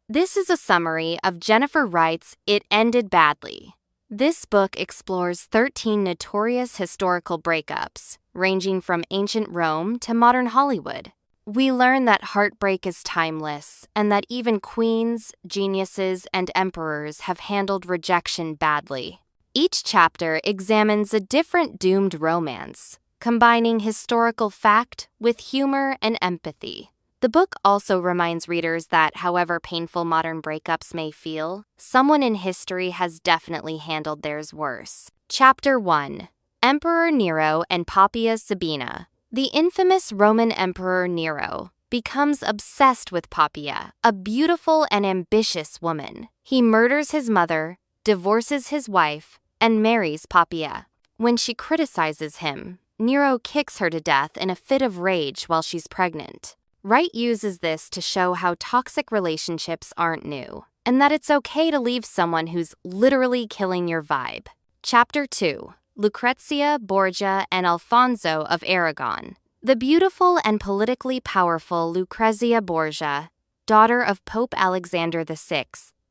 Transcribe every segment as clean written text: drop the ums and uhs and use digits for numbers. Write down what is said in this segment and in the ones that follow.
This is a summary of Jennifer Wright's It Ended Badly. This book explores 13 notorious historical breakups, ranging from ancient Rome to modern Hollywood. We learn that heartbreak is timeless and that even queens, geniuses, and emperors have handled rejection badly. Each chapter examines a different doomed romance, combining historical fact with humor and empathy. The book also reminds readers that, however painful modern breakups may feel, someone in history has definitely handled theirs worse. Chapter 1: Emperor Nero and Poppaea Sabina. The infamous Roman Emperor Nero becomes obsessed with Poppaea, a beautiful and ambitious woman. He murders his mother, divorces his wife, and marries Poppaea. When she criticizes him, Nero kicks her to death in a fit of rage while she's pregnant. Wright uses this to show how toxic relationships aren't new, and that it's okay to leave someone who's literally killing your vibe. Chapter 2: Lucrezia Borgia and Alfonso of Aragon. The beautiful and politically powerful Lucrezia Borgia, daughter of Pope Alexander VI,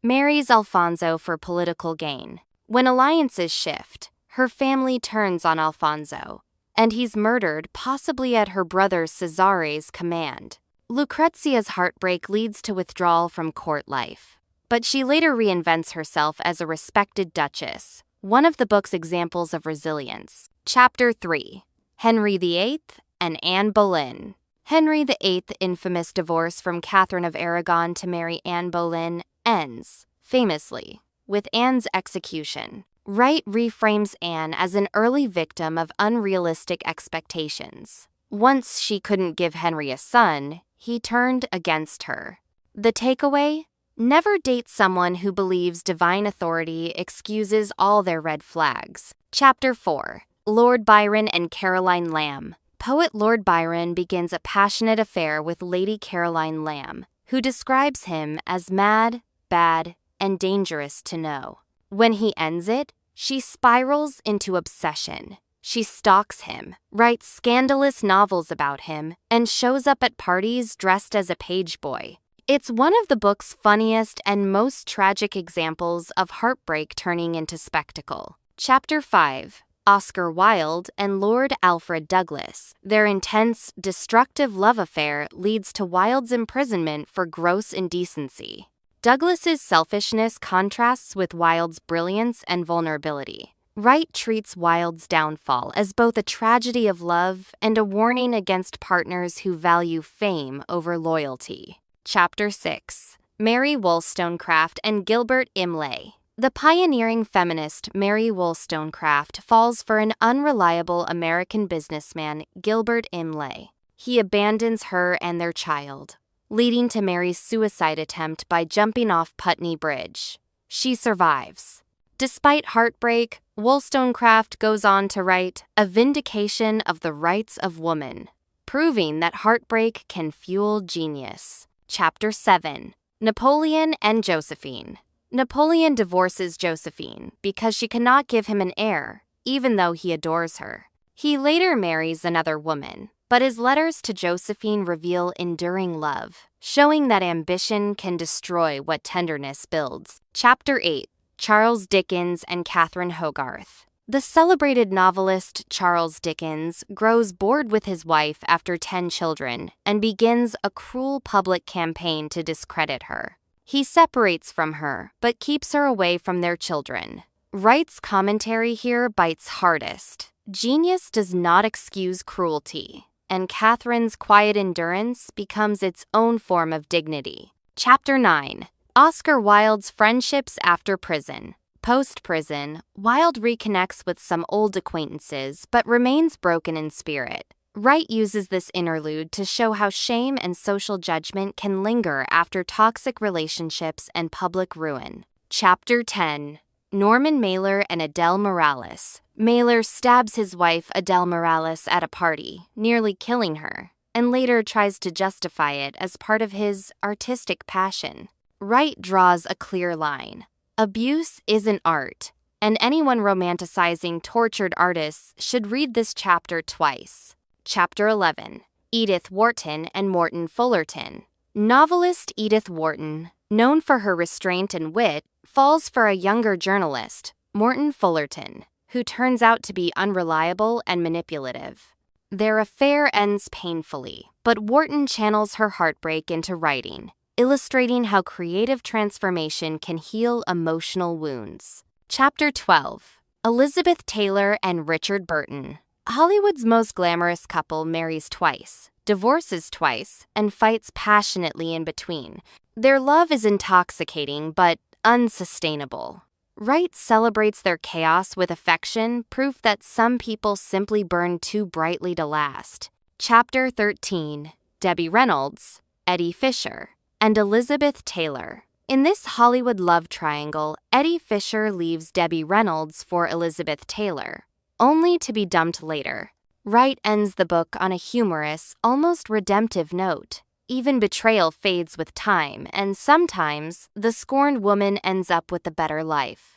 marries Alfonso for political gain. When alliances shift, her family turns on Alfonso, and he's murdered, possibly at her brother Cesare's command. Lucrezia's heartbreak leads to withdrawal from court life, but she later reinvents herself as a respected duchess, one of the book's examples of resilience. Chapter 3: Henry VIII and Anne Boleyn. Henry VIII's infamous divorce from Catherine of Aragon to marry Anne Boleyn ends, famously, with Anne's execution. Wright reframes Anne as an early victim of unrealistic expectations. Once she couldn't give Henry a son, he turned against her. The takeaway? Never date someone who believes divine authority excuses all their red flags. Chapter 4: Lord Byron and Caroline Lamb. Poet Lord Byron begins a passionate affair with Lady Caroline Lamb, who describes him as mad, bad, and dangerous to know. When he ends it, she spirals into obsession. She stalks him, writes scandalous novels about him, and shows up at parties dressed as a page boy. It's one of the book's funniest and most tragic examples of heartbreak turning into spectacle. Chapter 5: Oscar Wilde and Lord Alfred Douglas. Their intense, destructive love affair leads to Wilde's imprisonment for gross indecency. Douglas's selfishness contrasts with Wilde's brilliance and vulnerability. Wright treats Wilde's downfall as both a tragedy of love and a warning against partners who value fame over loyalty. Chapter 6: Mary Wollstonecraft and Gilbert Imlay. The pioneering feminist Mary Wollstonecraft falls for an unreliable American businessman, Gilbert Imlay. He abandons her and their child, leading to Mary's suicide attempt by jumping off Putney Bridge. She survives. Despite heartbreak, Wollstonecraft goes on to write A Vindication of the Rights of Woman, proving that heartbreak can fuel genius. Chapter 7: Napoleon and Josephine. Napoleon divorces Josephine because she cannot give him an heir, even though he adores her. He later marries another woman, but his letters to Josephine reveal enduring love, showing that ambition can destroy what tenderness builds. Chapter 8: Charles Dickens and Catherine Hogarth. The celebrated novelist Charles Dickens grows bored with his wife after 10 children and begins a cruel public campaign to discredit her. He separates from her, but keeps her away from their children. Wright's commentary here bites hardest. Genius does not excuse cruelty, and Catherine's quiet endurance becomes its own form of dignity. Chapter 9: Oscar Wilde's Friendships After Prison. Post-prison, Wilde reconnects with some old acquaintances but remains broken in spirit. Wright uses this interlude to show how shame and social judgment can linger after toxic relationships and public ruin. Chapter 10: Norman Mailer and Adele Morales. Mailer stabs his wife Adele Morales at a party, nearly killing her, and later tries to justify it as part of his artistic passion. Wright draws a clear line. Abuse isn't art, and anyone romanticizing tortured artists should read this chapter twice. Chapter 11: Edith Wharton and Morton Fullerton. Novelist Edith Wharton, known for her restraint and wit, falls for a younger journalist, Morton Fullerton, who turns out to be unreliable and manipulative. Their affair ends painfully, but Wharton channels her heartbreak into writing, illustrating how creative transformation can heal emotional wounds. Chapter 12. Elizabeth Taylor and Richard Burton. Hollywood's most glamorous couple marries twice, divorces twice, and fights passionately in between. Their love is intoxicating but unsustainable. Wright celebrates their chaos with affection, proof that some people simply burn too brightly to last. Chapter 13. Debbie Reynolds, Eddie Fisher, and Elizabeth Taylor. In this Hollywood love triangle, Eddie Fisher leaves Debbie Reynolds for Elizabeth Taylor, only to be dumped later. Wright ends the book on a humorous, almost redemptive note. Even betrayal fades with time, and sometimes the scorned woman ends up with a better life.